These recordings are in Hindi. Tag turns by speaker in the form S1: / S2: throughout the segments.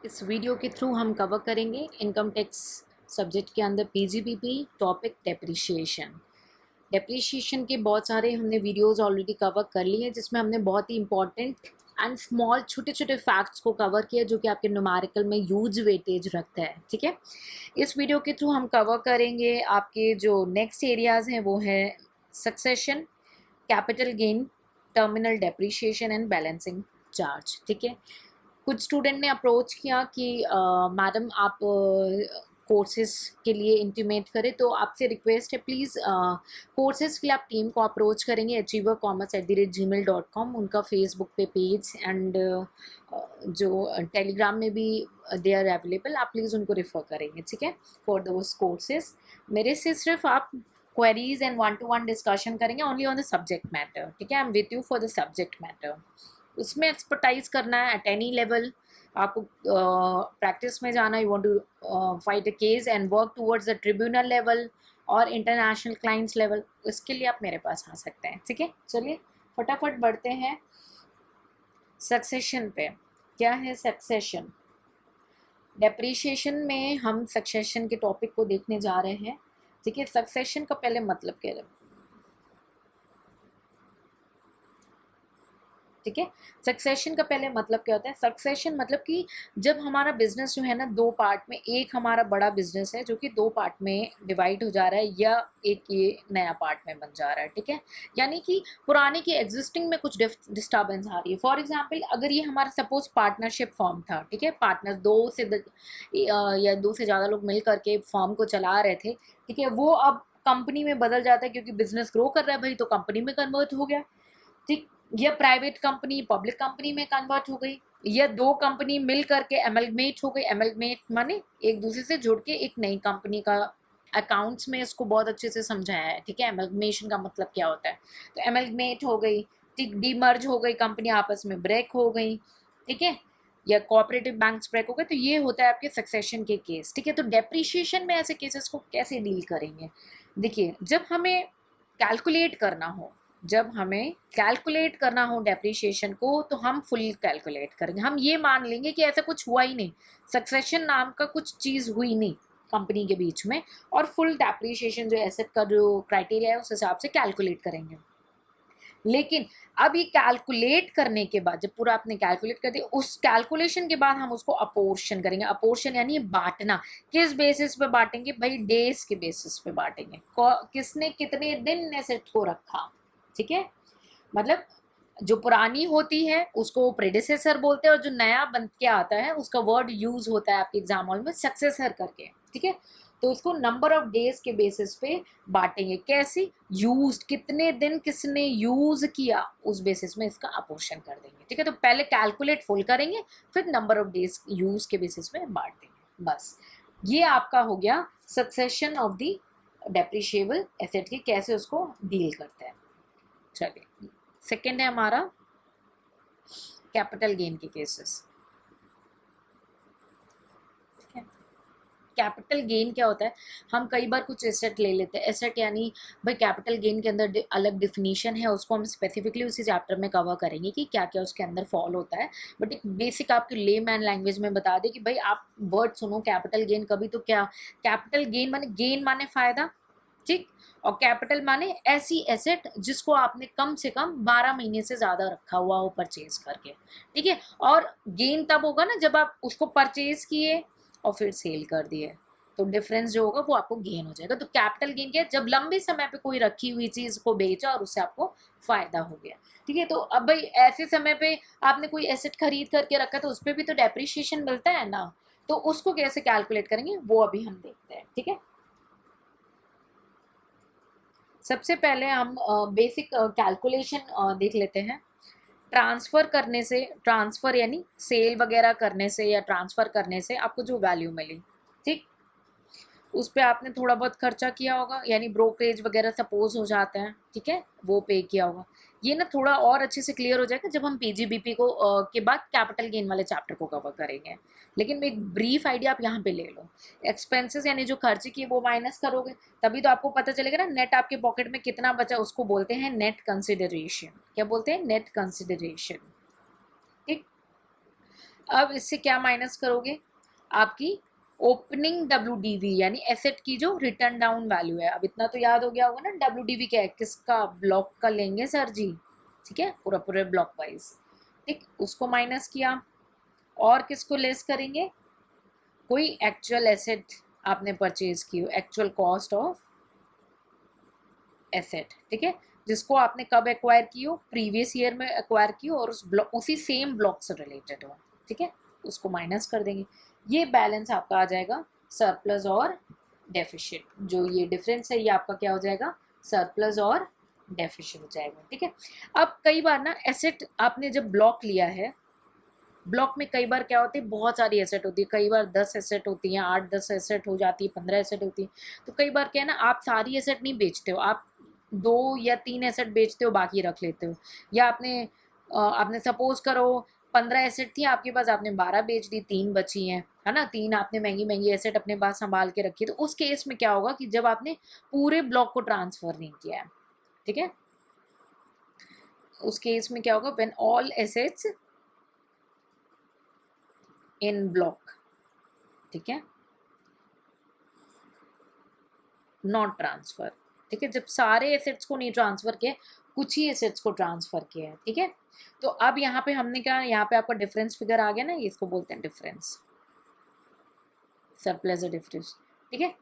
S1: इस वीडियो के थ्रू हम कवर करेंगे इनकम टैक्स सब्जेक्ट के अंदर पीजीबीपी टॉपिक डेप्रिशिएशन। डेप्रिशिएशन के बहुत सारे हमने वीडियोस ऑलरेडी कवर कर लिए हैं, जिसमें हमने बहुत ही इंपॉर्टेंट एंड स्मॉल छोटे छोटे फैक्ट्स को कवर किया जो कि आपके न्यूमेरिकल में ह्यूज वेटेज रखता है। ठीक है, इस वीडियो के थ्रू हम कवर करेंगे आपके जो नेक्स्ट एरियाज हैं वो है succession, capital gain, terminal depreciation and balancing charge. ठीक है, कुछ स्टूडेंट ने अप्रोच किया कि मैडम आप कोर्सेज के लिए इंटीमेट करें, तो आपसे रिक्वेस्ट है प्लीज़ कोर्सेज के लिए आप टीम को अप्रोच करेंगे achievercommerce@gmail.com। उनका फेसबुक पे पेज एंड जो टेलीग्राम में भी दे आर अवेलेबल, आप प्लीज़ उनको रेफ़र करेंगे। ठीक है, फॉर दोज कोर्सेज मेरे से सिर्फ आप queries and one to one discussion करेंगे only on the subject matter. ठीक है, I am with you for the subject matter. उसमें एक्सपर्टाइज करना है एट एनी लेवल। आपको प्रैक्टिस में जाना, you want to fight a case and work towards the tribunal level और इंटरनेशनल क्लाइंट्स लेवल, इसके लिए आप मेरे पास आ सकते हैं। ठीक है, चलिए फटाफट बढ़ते हैं सक्सेशन पे। क्या है सक्सेशन? डेप्रिशिएशन में हम सक्सेशन के टॉपिक को देखने जा रहे हैं। ठीक है, सक्सेशन का पहले मतलब क्या है? ठीक है, सक्सेशन का पहले मतलब क्या होता है? सक्सेशन मतलब कि जब हमारा बिजनेस जो है ना दो पार्ट में, एक हमारा बड़ा बिजनेस है जो कि दो पार्ट में डिवाइड हो जा रहा है या एक ये नया पार्ट में बन जा रहा है। ठीक है, यानी कि पुराने की एग्जिस्टिंग में कुछ डिस्टर्बेंस आ रही है। फॉर एग्जाम्पल, अगर ये हमारा सपोज पार्टनरशिप फॉर्म था, ठीक है, पार्टनर या दो से ज़्यादा लोग मिल करके फॉर्म को चला रहे थे, ठीक है, वो अब कंपनी में बदल जाता है क्योंकि बिजनेस ग्रो कर रहा है भाई, तो कंपनी में कन्वर्ट हो गया। ठीक, या प्राइवेट कंपनी पब्लिक कंपनी में कन्वर्ट हो गई, या दो कंपनी मिल करके एमलगमेट हो गई। एमलगमेट माने एक दूसरे से जुड़ के एक नई कंपनी का, अकाउंट्स में इसको बहुत अच्छे से समझाया है। ठीक है, एमलगमेशन का मतलब क्या होता है, तो एमलगमेट हो गई, ठीक, डीमर्ज हो गई, कंपनी आपस में ब्रेक हो गई। ठीक है, या कोऑपरेटिव बैंक्स ब्रेक हो गए, तो ये होता है आपके सक्सेशन के केस। ठीक है, तो डेप्रिशिएशन में ऐसे केसेस को कैसे डील करेंगे? देखिए, जब हमें कैलकुलेट करना हो डेप्रिशिएशन को, तो हम फुल कैलकुलेट करेंगे। हम ये मान लेंगे कि ऐसा कुछ हुआ ही नहीं, सक्सेशन नाम का कुछ चीज़ हुई नहीं कंपनी के बीच में, और फुल डेप्रिशिएशन जो एसेट का जो क्राइटेरिया है उस हिसाब से कैलकुलेट करेंगे। लेकिन अब ये कैलकुलेट करने के बाद, जब पूरा आपने कैलकुलेट कर दिया, उस कैलकुलेशन के बाद हम उसको अपोर्शन करेंगे। अपोर्शन यानी बांटना। किस बेसिस पे बांटेंगे भाई? डेज के बेसिस पे बांटेंगे। किसने कितने दिन एसेट को रखा। ठीक है, मतलब जो पुरानी होती है उसको प्रेडिसेसर बोलते हैं, और जो नया बन के आता है उसका वर्ड यूज होता है आपके एग्जाम हॉल में सक्सेसर करके। ठीक है, तो उसको नंबर ऑफ डेज के बेसिस पे बांटेंगे। कैसे? यूज, कितने दिन किसने यूज किया, उस बेसिस में इसका अपोर्शन कर देंगे। ठीक है, तो पहले कैलकुलेट फुल करेंगे, फिर नंबर ऑफ डेज यूज के बेसिस में बांट देंगे। बस, ये आपका हो गया succession of the depreciable asset की, कैसे उसको डील करते हैं। चलिए, सेकेंड है हमारा कैपिटल गेन के केसेस। कैपिटल गेन क्या होता है? हम कई बार कुछ एसेट ले लेते हैं। एसेट यानी भाई कैपिटल गेन के अंदर अलग डिफिनीशन है, उसको हम स्पेसिफिकली उसी चैप्टर में कवर करेंगे कि क्या क्या उसके अंदर फॉल होता है। बट एक बेसिक आपकी ले मैन लैंग्वेज में बता दें कि भाई आप वर्ड सुनो कैपिटल गेन कभी, तो क्या कैपिटल गेन माने? गेन माने फायदा, ठीक, और कैपिटल माने ऐसी एसेट जिसको आपने कम से कम 12 महीने से ज़्यादा रखा हुआ हो परचेज करके। ठीक है, और गेन तब होगा ना जब आप उसको परचेज किए और फिर सेल कर दिए, तो डिफरेंस जो होगा वो आपको गेन हो जाएगा। तो कैपिटल गेन क्या है? जब लंबे समय पे कोई रखी हुई चीज को बेचा और उससे आपको फायदा हो गया। ठीक है, तो अब भाई ऐसे समय पे आपने कोई एसेट खरीद करके रखा, तो उस पर भी तो डेप्रिशिएशन मिलता है ना, तो उसको कैसे कैलकुलेट करेंगे वो अभी हम देखते हैं। ठीक है, सबसे पहले हम बेसिक कैलकुलेशन देख लेते हैं। ट्रांसफ़र करने से, ट्रांसफ़र यानी सेल वगैरह करने से या ट्रांसफ़र करने से आपको जो वैल्यू मिली, ठीक, उस पे आपने थोड़ा बहुत खर्चा किया होगा, यानी ब्रोकरेज वगैरह सपोज हो जाते हैं। ठीक है, वो पे किया होगा। ये ना थोड़ा और अच्छे से क्लियर हो जाएगा जब हम पीजीबीपी को के बाद कैपिटल गेन वाले चैप्टर को कवर करेंगे। लेकिन एक ब्रीफ आइडिया आप यहाँ पे ले लो। एक्सपेंसेस यानी जो खर्च किए वो माइनस करोगे, तभी तो आपको पता चलेगा ना नेट आपके पॉकेट में कितना बचा। उसको बोलते हैं नेट कंसिडरेशन। क्या बोलते हैं? Net consideration. ठीक, अब इससे क्या माइनस करोगे, आपकी ओपनिंग WDV यानी एसेट की जो रिटर्न डाउन वैल्यू है। अब इतना तो याद हो गया होगा ना, WDV क्या है, किसका, ब्लॉक का लेंगे सर जी, ठीक है, पूरा पूरे ब्लॉक वाइज, ठीक, उसको माइनस किया। और किसको लेस करेंगे, कोई एक्चुअल एसेट आपने परचेज की हो, एक्चुअल कॉस्ट ऑफ एसेट, ठीक है, जिसको आपने कब एक्वायर की हो, प्रीवियस ईयर में एक्वायर की हो और उस ब्लॉक, उसी सेम ब्लॉक से रिलेटेड हो, ठीक है, उसको माइनस कर देंगे। ये बैलेंस आपका आ जाएगा सरप्लस और डेफिशिट। जो ये डिफरेंस है ये आपका क्या हो जाएगा, सरप्लस और डेफिशिट हो जाएगा, ठीक है। अब कई बार ना एसेट आपने जब ब्लॉक लिया है, ब्लॉक में कई बार क्या होती है, बहुत सारी एसेट होती है, कई बार 10 एसेट होती हैं, 8-10 एसेट हो जाती है, 15 एसेट होती है। तो कई बार क्या है ना, आप सारी एसेट नहीं बेचते हो, आप 2 या 3 एसेट बेचते हो, बाकी रख लेते हो। या आपने सपोज करो 15 एसेट थी आपके पास, आपने 12 बेच दी, 3 बची हैं, है ना, 3 आपने महंगी महंगी एसेट अपने पास संभाल के रखी है। तो उस केस में क्या होगा कि जब आपने पूरे ब्लॉक को ट्रांसफर नहीं किया है, ठीक है, उस केस में क्या होगा, when all assets in block, ठीक है, नॉट ट्रांसफर, ठीक है, जब सारे एसेट्स को नहीं ट्रांसफर किया, कुछ ही एसेट्स को ट्रांसफर किया है, ठीक है। तो अब यहाँ पे हमने क्या, यहाँ पे आपका डिफरेंस फिगर आ गया ना, इसको बोलते हैं डिफरेंस, सरप्लस डिफरेंस, ठीक है,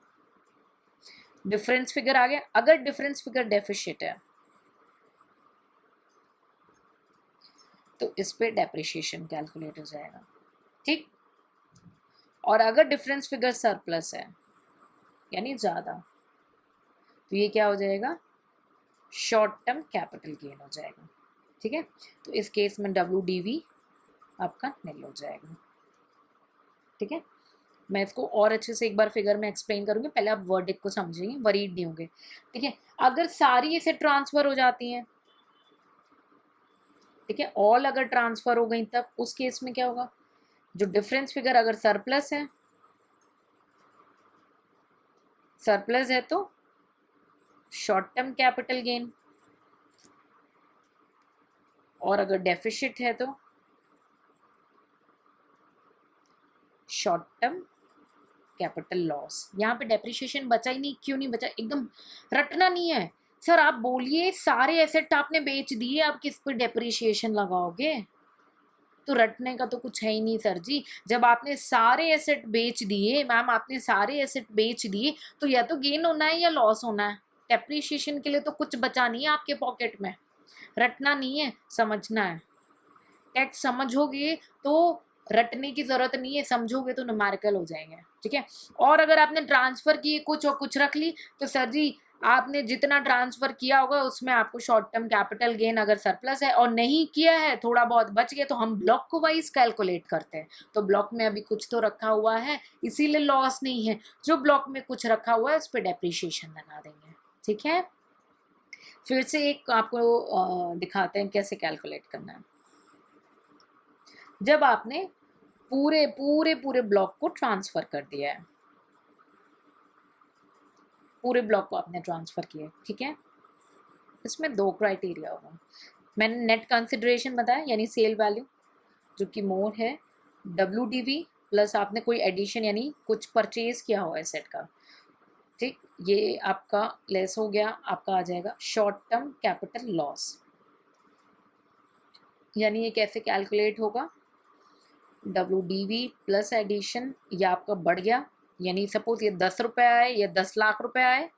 S1: डिफरेंस फिगर आ गया। अगर डिफरेंस फिगर डेफिशिट है तो इस पे डेप्रिशिएशन कैलकुलेट हो जाएगा, ठीक। और अगर डिफरेंस फिगर सरप्लस है यानी ज़्यादा, तो ये क्या हो जाएगा, शॉर्ट टर्म कैपिटल गेन हो जाएगा, ठीक है। तो इस केस में WDV आपका निल हो जाएगा, ठीक है। मैं इसको और अच्छे से एक बार फिगर में एक्सप्लेन करूंगी, पहले आप वर्डिक्ट को समझेंगे, वरीड नहीं होंगे, ठीक है। अगर सारी इसे ट्रांसफर हो जाती हैं, ठीक है, ऑल अगर ट्रांसफर हो गई, तब उस केस में क्या होगा, जो डिफरेंस फिगर अगर सरप्लस है, सरप्लस है तो शॉर्ट टर्म कैपिटल गेन, और अगर डेफिशिट है तो शॉर्ट टर्म कैपिटल लॉस। यहाँ पे डेप्रिशिएशन बचा ही नहीं, क्यों नहीं बचा, एकदम रटना नहीं है सर। आप बोलिए सारे एसेट आपने बेच दिए, आप किस पर डेप्रिशिएशन लगाओगे, तो रटने का तो कुछ है ही नहीं सर जी। जब आपने सारे एसेट बेच दिए, मैम आपने सारे एसेट बेच दिए, तो या तो गेन होना है या लॉस होना है, डेप्रिशिएशन के लिए तो कुछ बचा नहीं है आपके पॉकेट में। रटना नहीं है, समझना है, टैक्स समझोगे तो रटने की जरूरत नहीं है, समझोगे तो न्यूमेरिकल हो जाएंगे, ठीक है। और अगर आपने ट्रांसफर किए कुछ और कुछ रख ली, तो सर जी आपने जितना ट्रांसफर किया होगा उसमें आपको शॉर्ट टर्म कैपिटल गेन अगर सरप्लस है और नहीं किया है, थोड़ा बहुत बच गया, तो हम ब्लॉक को वाइज कैलकुलेट करते हैं। तो ब्लॉक में अभी कुछ तो रखा हुआ है, इसीलिए लॉस नहीं है। जो ब्लॉक में कुछ रखा हुआ है उस पर डेप्रिशिएशन लगा देंगे, ठीक है। फिर से एक आपको दिखाते हैं कैसे कैलकुलेट करना है। जब आपने पूरे पूरे पूरे ब्लॉक को ट्रांसफर कर दिया है, पूरे ब्लॉक को आपने ट्रांसफर किया, ठीक है, इसमें 2 क्राइटेरिया होगा। मैंने नेट कंसिडरेशन बताया यानी सेल वैल्यू, जो कि मोर है, WDV प्लस आपने कोई एडिशन यानी कुछ परचेज किया हो एसेट का, ठीक, ये आपका लेस हो गया, आपका आ जाएगा शॉर्ट टर्म कैपिटल लॉस। यानी ये कैसे कैलकुलेट होगा, WDV प्लस एडिशन, या आपका बढ़ गया, यानी सपोज ये 10 रुपये आए या 10 लाख रुपए आए,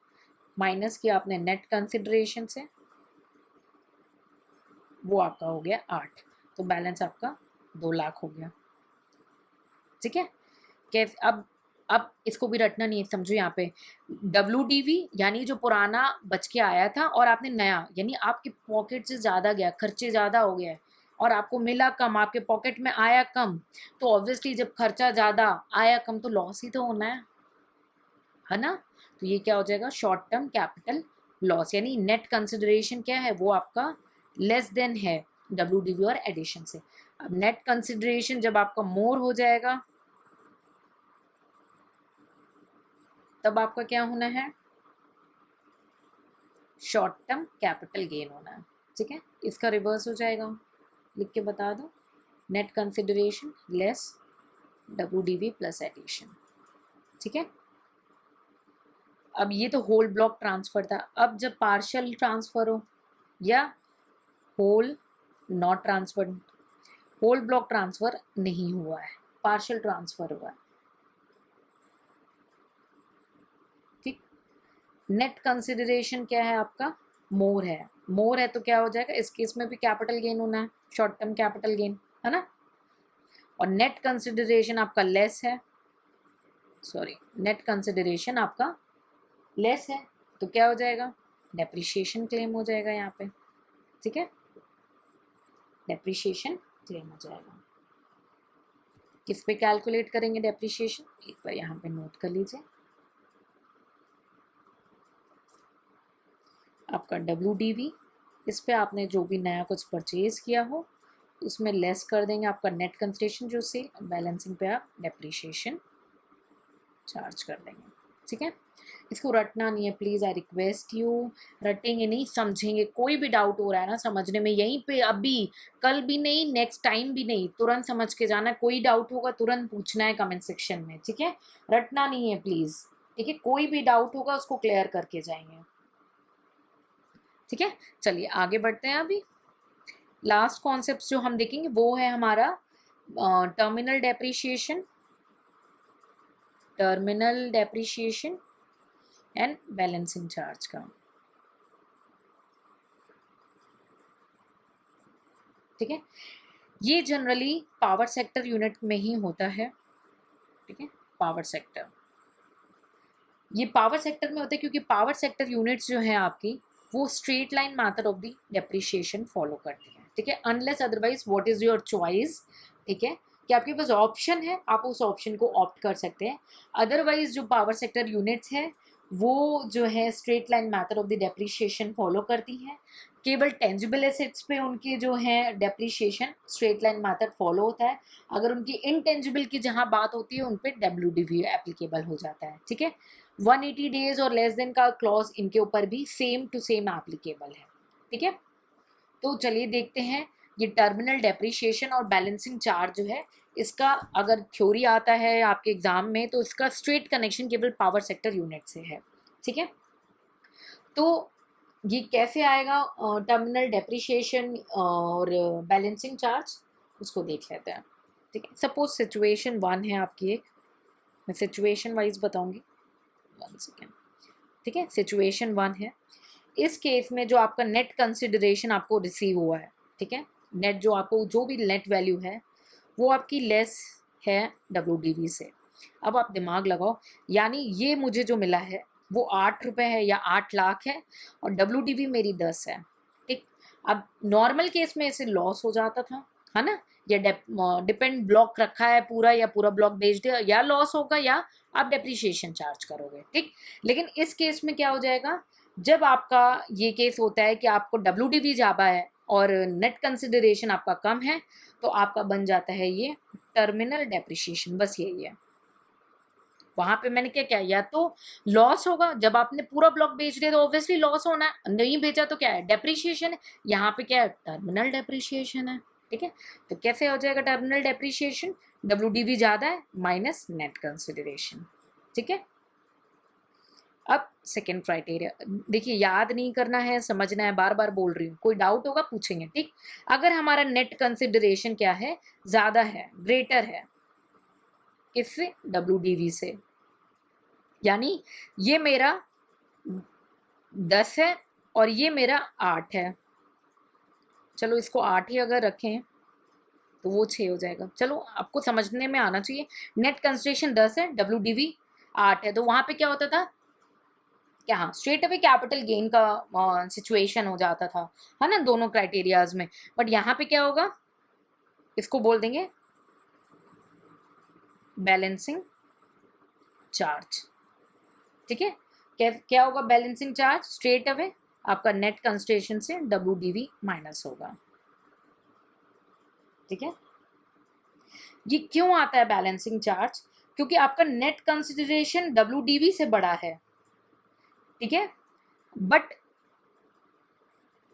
S1: माइनस किया आपने नेट कंसिडरेशन से, वो आपका हो गया 8, तो बैलेंस आपका 2 लाख हो गया, ठीक है। कैसे, अब इसको भी रटना नहीं है, समझो यहाँ पे WDV यानी जो पुराना बच के आया था और आपने नया, यानी आपके पॉकेट से ज़्यादा गया, खर्चे ज़्यादा हो गया और आपको मिला कम, आपके पॉकेट में आया कम, तो ऑब्वियसली जब खर्चा ज़्यादा आया कम तो लॉस ही तो होना है ना। तो ये क्या हो जाएगा, शॉर्ट टर्म कैपिटल लॉस, यानी नेट कंसिडरेशन क्या है, वो आपका लेस देन है WDV और एडिशन से। अब नेट कंसिडरेशन जब आपका मोर हो जाएगा, तब आपका क्या होना है, शॉर्ट टर्म कैपिटल गेन होना है, ठीक है। इसका रिवर्स हो जाएगा, लिख के बता दो, net consideration less WDV plus addition, ठीक है। अब ये तो होल ब्लॉक ट्रांसफर था। अब जब पार्शियल ट्रांसफर हो या whole not transfer, whole block transfer नहीं हुआ है, पार्शियल ट्रांसफर हुआ है, ठीक। नेट कंसिडरेशन क्या है आपका, मोर है। मोर है तो क्या हो जाएगा, इस केस में भी कैपिटल गेन होना है, शॉर्ट टर्म कैपिटल गेन, है ना। और नेट कंसिडरेशन आपका लेस है, सॉरी, नेट कंसिडरेशन आपका लेस है तो क्या हो जाएगा, डेप्रिशिएशन क्लेम हो जाएगा यहाँ पे, ठीक है। डेप्रिशिएशन क्लेम हो जाएगा। किस पे कैलकुलेट करेंगे डेप्रिशिएशन, एक बार यहाँ पे नोट कर लीजिए। आपका WDV, इस पे आपने जो भी नया कुछ परचेज किया हो उसमें लेस कर देंगे आपका नेट कंसिडरेशन, जो से बैलेंसिंग पे आप डेप्रिशिएशन चार्ज कर देंगे, ठीक है। इसको रटना नहीं है प्लीज़, आई रिक्वेस्ट यू, रटेंगे नहीं समझेंगे। कोई भी डाउट हो रहा है ना समझने में, यहीं पे अभी, कल भी नहीं, नेक्स्ट टाइम भी नहीं, तुरंत समझ के जाना। कोई डाउट होगा तुरंत पूछना है कमेंट सेक्शन में, ठीक है। रटना नहीं है प्लीज़, ठीक है। कोई भी डाउट होगा उसको क्लियर करके जाएंगे, ठीक है। चलिए आगे बढ़ते हैं। अभी लास्ट कॉन्सेप्ट जो हम देखेंगे वो है हमारा terminal depreciation, terminal depreciation and balancing charge का, ठीक है। ये जनरली पावर सेक्टर यूनिट में ही होता है, ठीक है। पावर सेक्टर, ये पावर सेक्टर में होता है क्योंकि पावर सेक्टर यूनिट्स जो है आपकी वो straight line method of the depreciation follow करती है, ठीक है। Unless otherwise what is your choice, ठीक है, कि आपके पास ऑप्शन है, आप उस ऑप्शन को ऑप्ट कर सकते हैं। अदरवाइज जो पावर सेक्टर यूनिट्स है वो जो है straight line method of the depreciation follow करती हैं। केवल टेंजिबल एसेट्स पे उनके जो है depreciation straight line method follow होता है। अगर उनकी इनटेंजिबल की जहाँ बात होती है उन पे WDV एप्लीकेबल हो जाता है, ठीक है। 180 डेज और लेस देन का क्लॉज इनके ऊपर भी सेम टू सेम एप्लीकेबल है, ठीक है। तो चलिए देखते हैं ये टर्मिनल डेप्रिशिएशन और बैलेंसिंग चार्ज जो है, इसका अगर थ्योरी आता है आपके एग्जाम में तो इसका स्ट्रेट कनेक्शन केवल पावर सेक्टर यूनिट से है, ठीक है। तो ये कैसे आएगा टर्मिनल डेप्रिशिएशन और बैलेंसिंग चार्ज, उसको देख लेते हैं, ठीक है। सपोज सिचुएशन 1 है आपकी, एक मैं सिचुएशन वाइज बताऊंगी, 1 सेकेंड, ठीक है। सिचुएशन 1 है, इस केस में जो आपका नेट कंसिडरेशन आपको रिसीव हुआ है, ठीक है, नेट जो आपको जो भी नेट वैल्यू है वो आपकी लेस है WDV से। अब आप दिमाग लगाओ, यानी ये मुझे जो मिला है वो 8 रुपये है या 8 लाख है और WDV मेरी 10 है, ठीक। अब नॉर्मल केस में इसे लॉस हो जाता था, है ना, या डिपेंड ब्लॉक रखा है पूरा या पूरा ब्लॉक बेच दिया, या लॉस होगा या आप डेप्रिशिएशन चार्ज करोगे, ठीक। लेकिन इस केस में क्या हो जाएगा, जब आपका ये केस होता है कि आपको WDV ज़्यादा है और नेट कंसिडरेशन आपका कम है तो आपका बन जाता है ये टर्मिनल डेप्रिशिएशन, बस यही है। वहां पे मैंने क्या किया, या तो लॉस होगा, जब आपने पूरा ब्लॉक बेच दिया तो ऑब्वियसली लॉस होना है, नहीं बेचा तो क्या है, डेप्रिशिएशन है। यहाँ पे क्या है, टर्मिनल डेप्रिशिएशन है, ठीक है। तो कैसे हो जाएगा टर्मिनल डेप्रिशिएशन, WDV ज़्यादा है माइनस नेट कंसिडरेशन, ठीक है। अब सेकेंड क्राइटेरिया देखिए, याद नहीं करना है, समझना है, बार बार बोल रही हूँ, कोई डाउट होगा पूछेंगे, ठीक। अगर हमारा नेट कंसिडरेशन क्या है, ज़्यादा है, ग्रेटर है, किससे, WDV से, यानी ये मेरा 10 है और ये मेरा 8 है, चलो इसको 8 ही अगर रखें तो वो 6 हो जाएगा। चलो आपको समझने में आना चाहिए, नेट कंसिडरेशन 10 है, WDV 8 है, तो वहाँ पे क्या होता था, क्या, हाँ, स्ट्रेट अवे कैपिटल गेन का सिचुएशन हो जाता था, है ना, दोनों क्राइटेरियाज में। बट यहाँ पे क्या होगा, इसको बोल देंगे बैलेंसिंग चार्ज, ठीक है। क्या होगा बैलेंसिंग चार्ज, स्ट्रेट अवे आपका नेट कंसिडरेशन से WDV माइनस होगा, ठीक है। ये क्यों आता है बैलेंसिंग चार्ज, क्योंकि आपका नेट कंसिडरेशन WDV से बड़ा है, ठीक है, but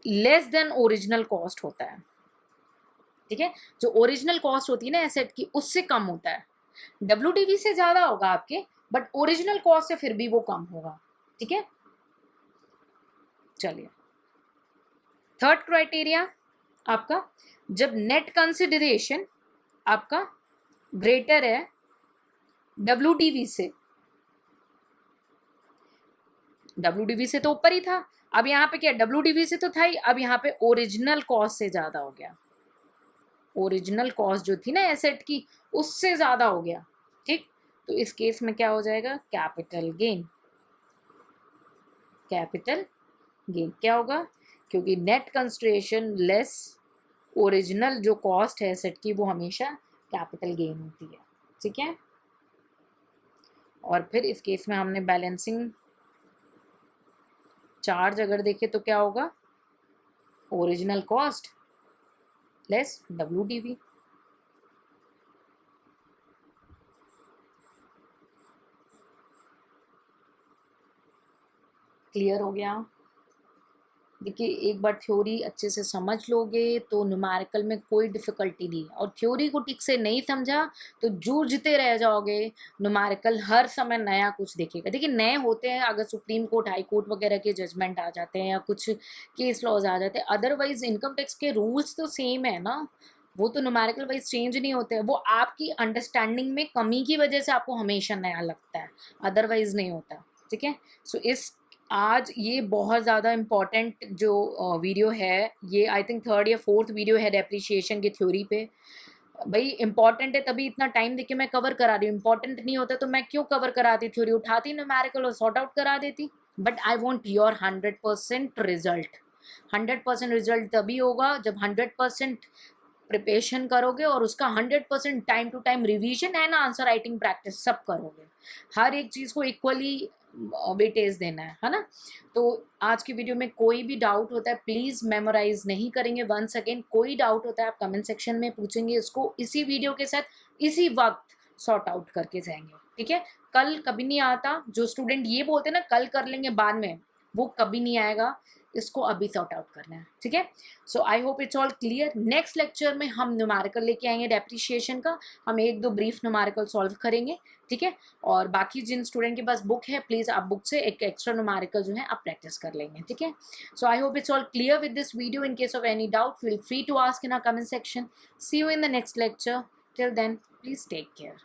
S1: less than original cost होता है, ठीक है, जो ओरिजिनल कॉस्ट होती है ना एसेट की उससे कम होता है। WDV से ज्यादा होगा आपके, बट ओरिजिनल कॉस्ट से फिर भी वो कम होगा। ठीक है, चलिए थर्ड क्राइटेरिया आपका, जब नेट कंसिडरेशन आपका ग्रेटर है WDV से, WDV से तो ऊपर ही था, अब यहाँ पे क्या WDV से तो था ही, अब यहाँ पे ओरिजिनल कॉस्ट से ज्यादा हो गया, ओरिजिनल कॉस्ट जो थी ना एसेट की उससे ज्यादा हो गया। ठीक, तो इस केस में क्या हो जाएगा, कैपिटल गेन। कैपिटल गेन क्या होगा, क्योंकि नेट कंसिडरेशन लेस ओरिजिनल जो कॉस्ट है एसेट की वो हमेशा कैपिटल गेन होती है। ठीक है, और फिर इस केस में हमने बैलेंसिंग चार्ज अगर देखे तो क्या होगा, original cost less WDV। Clear हो गया। देखिए एक बार थ्योरी अच्छे से समझ लोगे तो न्यूमेरिकल में कोई डिफिकल्टी नहीं है, और थ्योरी को ठीक से नहीं समझा तो जूझते रह जाओगे। न्यूमेरिकल हर समय नया कुछ दिखेगा। देखिए नए होते हैं अगर सुप्रीम कोर्ट हाई कोर्ट वगैरह के जजमेंट आ जाते हैं या कुछ केस लॉज आ जाते हैं, अदरवाइज इनकम टैक्स के रूल्स तो सेम है ना, वो तो न्यूमेरिकल वाइज चेंज नहीं होते हैं, वो आपकी अंडरस्टैंडिंग में कमी की वजह से आपको हमेशा नया लगता है, अदरवाइज नहीं होता। ठीक है, सो इस आज ये बहुत ज़्यादा इम्पॉर्टेंट जो वीडियो है, ये आई थिंक थर्ड या फोर्थ वीडियो है डेप्रिशिएशन की थ्योरी पे। भाई इंपॉर्टेंट है तभी इतना टाइम देके मैं कवर करा रही हूँ, इंपॉर्टेंट नहीं होता तो मैं क्यों कवर कराती, थ्योरी उठाती न्यूमेरिकल और सॉर्ट आउट करा देती। But I want your 100% result. 100% result तभी होगा जब 100% प्रिपरेशन करोगे और उसका 100% time to time revision and answer writing practice सब करोगे। हर एक चीज़ को इक्वली वेटेज देना है ना। तो आज की वीडियो में कोई भी डाउट होता है प्लीज़, मेमोराइज नहीं करेंगे, वंस अगेन कोई डाउट होता है आप कमेंट सेक्शन में पूछेंगे, इसको इसी वीडियो के साथ इसी वक्त सॉर्ट आउट करके जाएंगे। ठीक है, कल कभी नहीं आता, जो स्टूडेंट ये बोलते हैं ना कल कर लेंगे बाद में, वो कभी नहीं आएगा, इसको अभी सॉर्ट आउट करना है। ठीक है, so I hope it's all clear. Next lecture में हम न्यूमेरिकल लेके आएंगे डेप्रिशिएशन का, हम एक दो ब्रीफ न्यूमेरिकल सॉल्व करेंगे। ठीक है, और बाकी जिन स्टूडेंट के पास बुक है प्लीज़ आप बुक से एक एक्स्ट्रा न्यूमेरिकल जो है आप प्रैक्टिस कर लेंगे। ठीक है, so I hope it's all clear with this video. In case of any doubt feel free to ask in our comment section. See you in the next lecture, till then please take care.